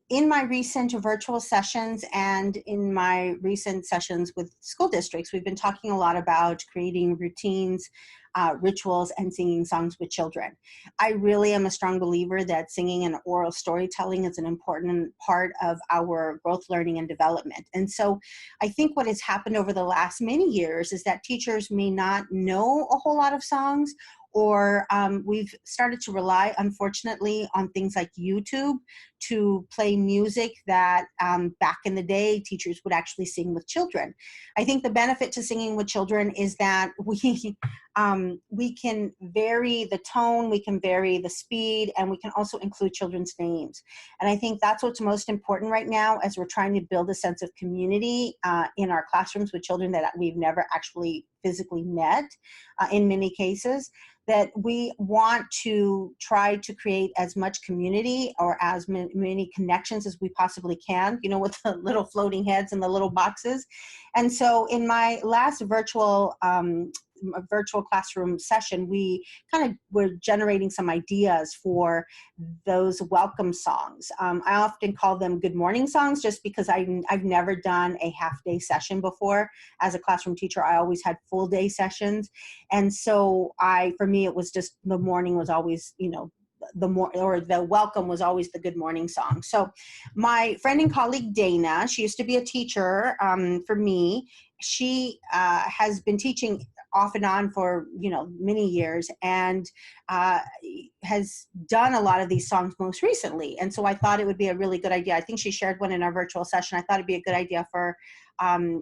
In my recent virtual sessions and in my recent sessions with school districts, we've been talking a lot about creating routines, rituals, and singing songs with children. I really am a strong believer that singing and oral storytelling is an important part of our growth, learning, and development. And so I think what has happened over the last many years is that teachers may not know a whole lot of songs, or we've started to rely, unfortunately, on things like YouTube to play music that back in the day teachers would actually sing with children. I think the benefit to singing with children is that we can vary the tone, we can vary the speed, and we can also include children's names. And I think that's what's most important right now as we're trying to build a sense of community in our classrooms with children that we've never actually physically met in many cases, that we want to try to create as much community or as many connections as we possibly can, you know, with the little floating heads and the little boxes. And so in my last virtual classroom session, we kind of were generating some ideas for those welcome songs. I often call them good morning songs just because I've never done a half-day session before. As a classroom teacher, I always had full-day sessions. And so for me, it was just the morning was always, you know, the welcome was always the good morning song. So my friend and colleague Dana, she used to be a teacher for me. She has been teaching off and on for, you know, many years, and has done a lot of these songs most recently. And so I thought it would be a really good idea. I think she shared one in our virtual session. I thought it'd be a good idea for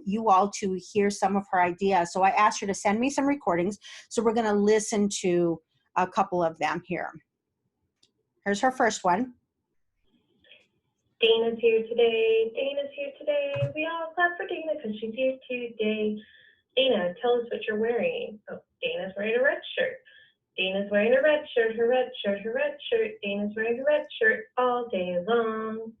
you all to hear some of her ideas. So I asked her to send me some recordings. So we're going to listen to a couple of them here. Here's her first one. Dana's here today. Dana's here today. We all clap for Dana because she's here today. Dana, tell us what you're wearing. Oh, Dana's wearing a red shirt. Dana's wearing a red shirt, her red shirt, her red shirt. Dana's wearing a red shirt all day long.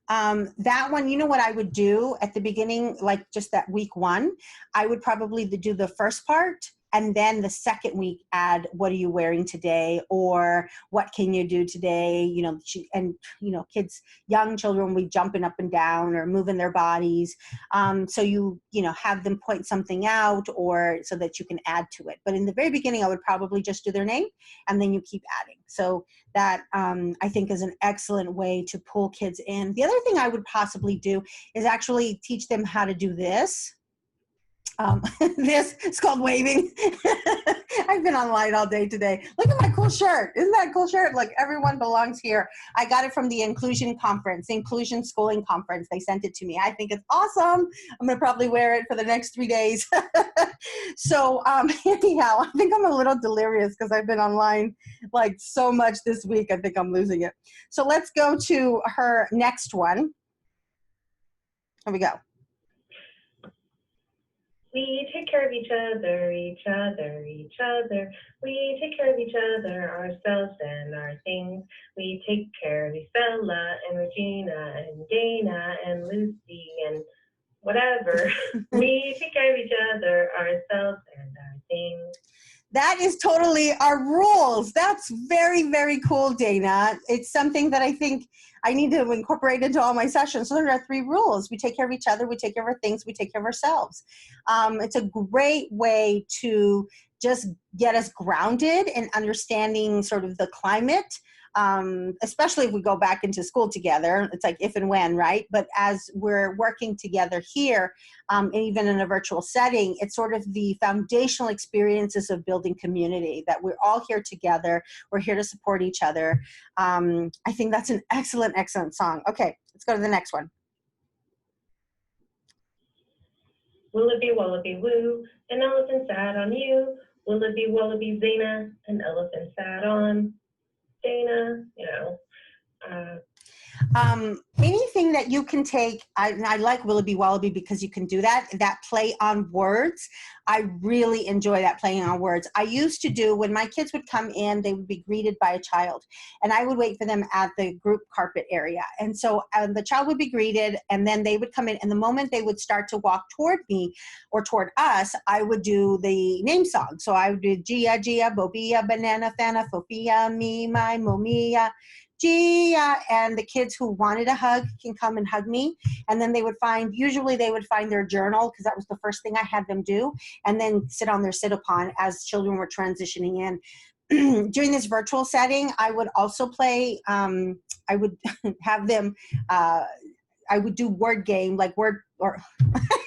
That one, you know what I would do at the beginning, like just that week one, I would probably do the first part, and then the second week add, what are you wearing today? Or what can you do today? You know, and, you know, kids, young children will be jumping up and down or moving their bodies. So you know, have them point something out or so that you can add to it. But in the very beginning, I would probably just do their name and then you keep adding. So that I think is an excellent way to pull kids in. The other thing I would possibly do is actually teach them how to do this. This is called waving. I've been online all day today. Look at my cool shirt. Isn't that a cool shirt? Like, everyone belongs here. I got it from the Inclusion Conference, the Inclusion Schooling Conference. They sent it to me. I think it's awesome. I'm going to probably wear it for the next 3 days. So anyhow, I think I'm a little delirious because I've been online like so much this week. I think I'm losing it. So let's go to her next one. Here we go. We take care of each other, each other, each other. We take care of each other, ourselves and our things. We take care of Isabella and Regina and Dana and Lucy and whatever. We take care of each other, ourselves and our things. That is totally our rules. That's very, very cool, Dana. It's something that I think I need to incorporate into all my sessions. So there are 3 rules. We take care of each other, we take care of our things, we take care of ourselves. It's a great way to just get us grounded in understanding sort of the climate, especially if we go back into school together. It's like if and when, right? But as we're working together here, and even in a virtual setting, it's sort of the foundational experiences of building community, that we're all here together. We're here to support each other. I think that's an excellent, excellent song. Okay, let's go to the next one. Willoughby, wallaby, woo, an elephant sat on you. Willoughby, wallaby, Zena, an elephant sat on Dana, you know. Anything that you can take, I like Willoughby Wallaby because you can do that play on words. I really enjoy that playing on words. I used to do, when my kids would come in, they would be greeted by a child, and I would wait for them at the group carpet area. And so the child would be greeted, and then they would come in, and the moment they would start to walk toward me or toward us, I would do the name song. So I would do Gia, Gia, Bobia, Banana, Fana, Fofia, Me, My, Momia, Gia, and the kids who wanted a hug can come and hug me. And then usually they would find their journal, because that was the first thing I had them do, and then sit on their sit-upon as children were transitioning in. During this virtual setting, I would also play, I would have them, I would do word game, like word, or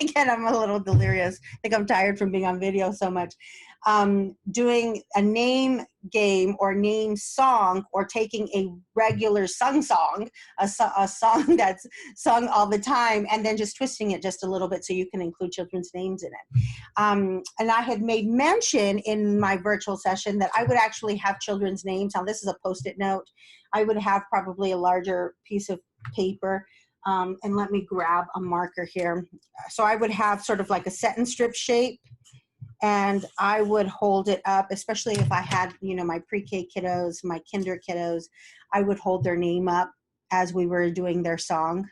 again, I'm a little delirious. I think I'm tired from being on video so much. Doing a name game or name song, or taking a regular sung song, a song that's sung all the time, and then just twisting it just a little bit so you can include children's names in it. And I had made mention in my virtual session that I would actually have children's names. Now, this is a Post-it note. I would have probably a larger piece of paper. And let me grab a marker here. So I would have sort of like a sentence strip shape, and I would hold it up, especially if I had, my pre-K kiddos, my kinder kiddos, I would hold their name up as we were doing their song.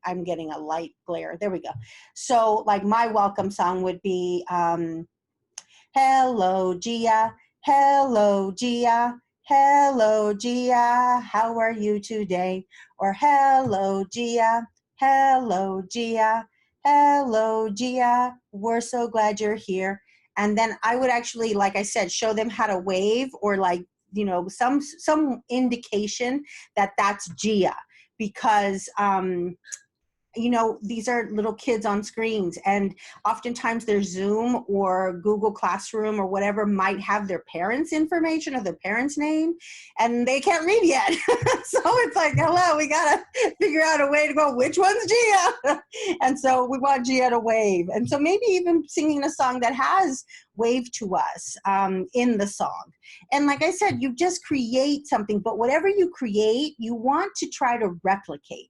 I'm getting a light glare. There we go. So like my welcome song would be, hello, Gia, hello, Gia. Hello, Gia, how are you today? Or hello, Gia, hello, Gia, hello, Gia, we're so glad you're here. And then I would actually, like I said, show them how to wave, or like, some indication that that's Gia, because, these are little kids on screens, and oftentimes their Zoom or Google Classroom or whatever might have their parents' information or their parents' name, and they can't read yet. So it's like, hello, we got to figure out a way to go, which one's Gia? And so we want Gia to wave. And so maybe even singing a song that has wave to us in the song. And like I said, you just create something, but whatever you create, you want to try to replicate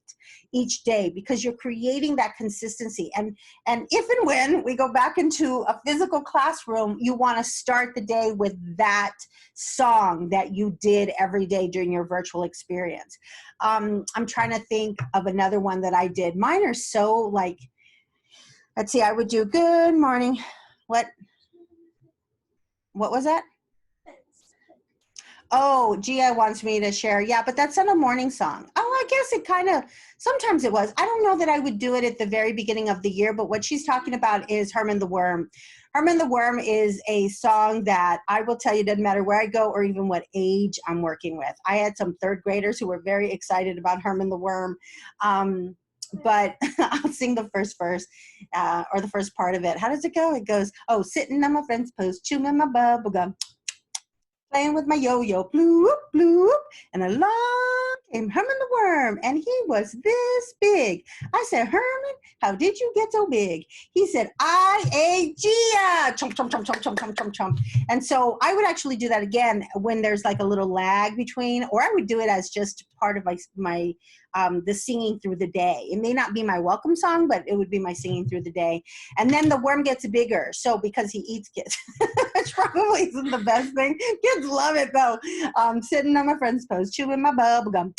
each day, because you're creating that consistency. And if and when we go back into a physical classroom, you want to start the day with that song that you did every day during your virtual experience. I'm trying to think of another one that I did. Mine are so like, let's see, I would do good morning. What was that? Oh, Gia wants me to share. Yeah, but that's not a morning song. Oh, I guess it kind of, sometimes it was. I don't know that I would do it at the very beginning of the year, but what she's talking about is Herman the Worm. Herman the Worm is a song that I will tell you, doesn't matter where I go or even what age I'm working with. I had some third graders who were very excited about Herman the Worm. But I'll sing the first verse, or the first part of it. How does it go? It goes, oh, sitting on my friend's post, chewing my bubble gum, playing with my yo-yo, bloop, bloop, and along came Herman the Worm, and he was this big. I said, Herman, how did you get so big? He said, I ate Gia, chomp, chomp, chomp, chomp, chomp, chomp, chomp, chomp. And so I would actually do that again when there's like a little lag between, or I would do it as just part of my the singing through the day. It may not be my welcome song, but it would be my singing through the day. And then the worm gets bigger. So because he eats kids, which probably isn't the best thing. Kids love it though. Sitting on my friend's post, chewing my bubble gum,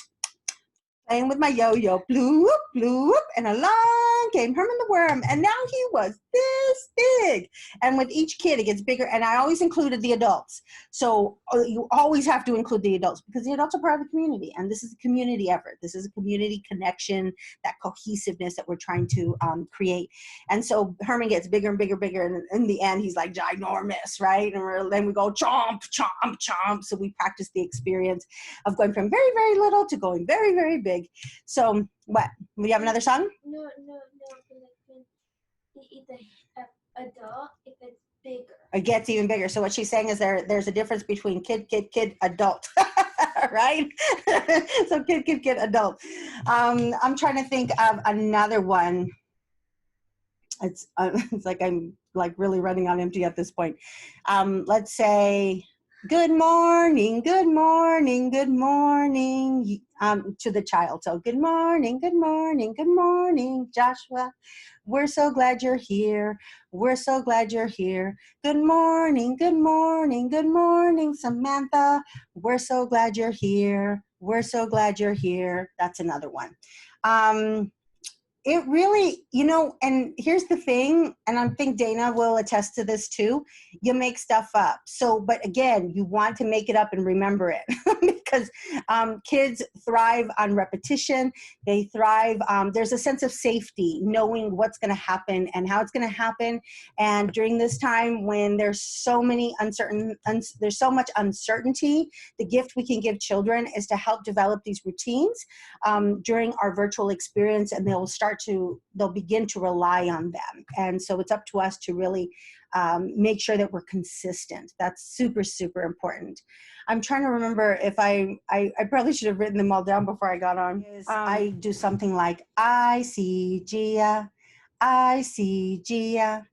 playing with my yo-yo, bloop, bloop, and along came Herman the Worm, and now he was this big. And with each kid, it gets bigger, and I always included the adults. So you always have to include the adults, because the adults are part of the community, and this is a community effort. This is a community connection, that cohesiveness that we're trying to create. And so Herman gets bigger and bigger, bigger, and in the end, he's like ginormous, right? And then we go chomp, chomp, chomp. So we practice the experience of going from very, very little to going very, very big. So what? We have another song? No. The adult, if it's bigger. It gets even bigger. So what she's saying is there's a difference between kid, adult, right? So kid, adult. I'm trying to think of another one. It's like I'm like really running on empty at this point. Let's say, good morning, good morning, good morning, to the child. So good morning, good morning, good morning, Joshua. We're so glad you're here. We're so glad you're here. Good morning, good morning, good morning, Samantha. We're so glad you're here. We're so glad you're here. That's another one. It really, and here's the thing, and I think Dana will attest to this too, you make stuff up. So, but again, you want to make it up and remember it because kids thrive on repetition. They thrive, there's a sense of safety, knowing what's going to happen and how it's going to happen. And during this time when there's so many there's so much uncertainty, the gift we can give children is to help develop these routines during our virtual experience, and they'll begin to rely on them. And so it's up to us to really make sure that we're consistent. That's super, super important. I'm trying to remember if I probably should have written them all down before I got on. I do something like, I see Gia, I see Gia,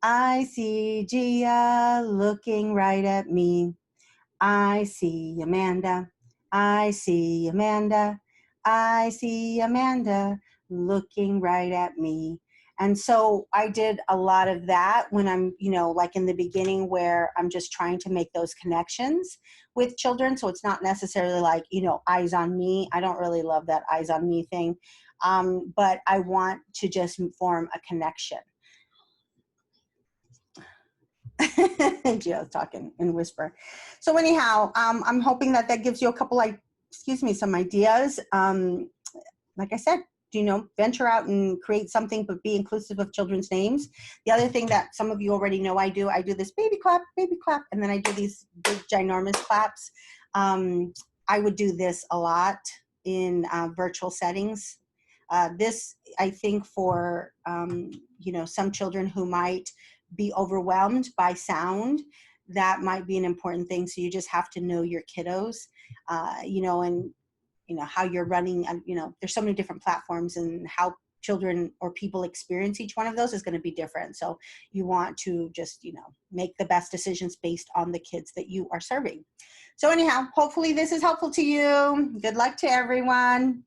I see Gia looking right at me. I see Amanda, I see Amanda, I see Amanda looking right at me. And so I did a lot of that when I'm, like in the beginning where I'm just trying to make those connections with children. So it's not necessarily like, eyes on me. I don't really love that eyes on me thing. But I want to just form a connection. Gio's talking in whisper. So anyhow, I'm hoping that gives you a couple, some ideas. Like I said, venture out and create something, but be inclusive of children's names. The other thing that some of you already know I do this baby clap, and then I do these big ginormous claps. I would do this a lot in virtual settings. This, I think, for, some children who might be overwhelmed by sound, that might be an important thing. So you just have to know your kiddos, and how you're running, there's so many different platforms, and how children or people experience each one of those is going to be different. So you want to just, make the best decisions based on the kids that you are serving. So anyhow, hopefully this is helpful to you. Good luck to everyone.